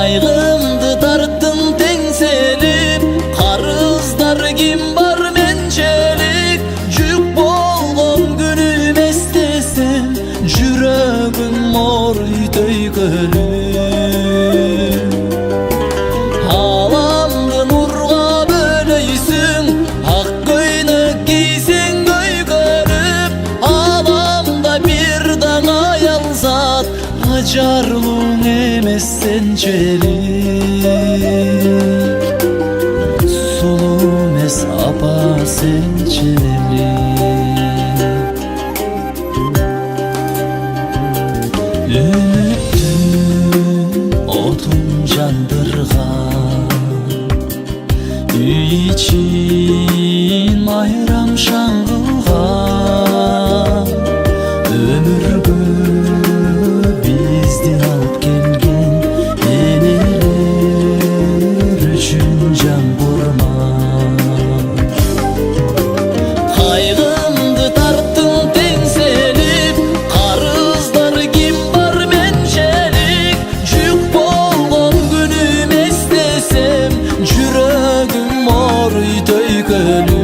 Кайгымды тарттың теңселип, карыздар ким бар менчелик. Жүк болгон күнүм эстесем, жүрөгүм морй төйкөлүп. Аламды нурга бөлөйсүң, ак көйнөк кийсең көйгөрүп. Аламда бир дана аялзат, ажарлууң эмес сенчелик. Сулуу эмес апа сенчелик. Үмүттүн отун жандырган, үй ичин майрам шаңгылган. Өмүргө бизди алып келген энелер үчүн жан бурман. Кайгымды тарттың теңселип, карыздар ким бар менчелик. Жүк болгон күнүм эстесем, жүрөгүм морй төйкөлүп.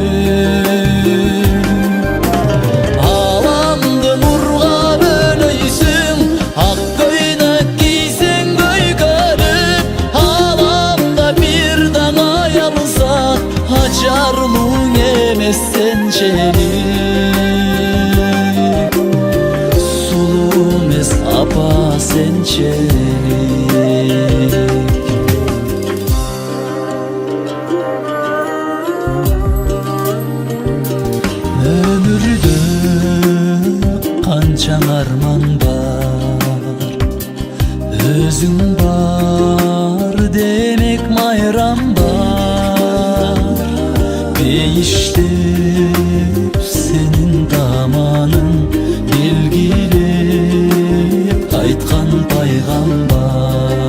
Аламды нурга бөлөйсүң, ак көйнөк кийсең көйгөрүп. Аламда бир дана аялзат, ажарлууң эмес сенчелик. Сулуу эмес апа сенчелик. Өмүрдө канчаң арман бар, өзүң бар демек майрам бар. Бейиштеп сенин даманың, белгилеп айткан пайгамбар.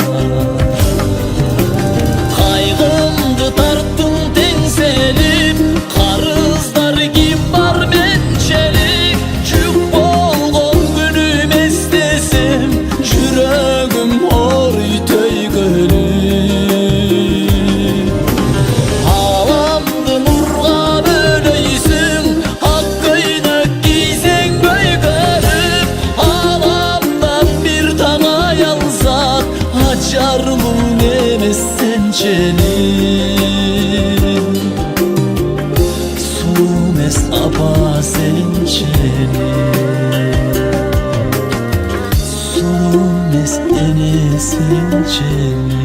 Кайгымды тарттың теңселип, карыздар ким бар менчелик. Жүк болгон күнүм эстесем, жүрөгүм морй төйкөлүп. Аламды нурга бөлөйсүң, ак көйнөк кийсең көйгөрүп. Аламда бир дана аялзат, ажарлууң эмес сенчелик. Сулуу эмес апа сенчелик. Сулуу эмес эне сенчелик.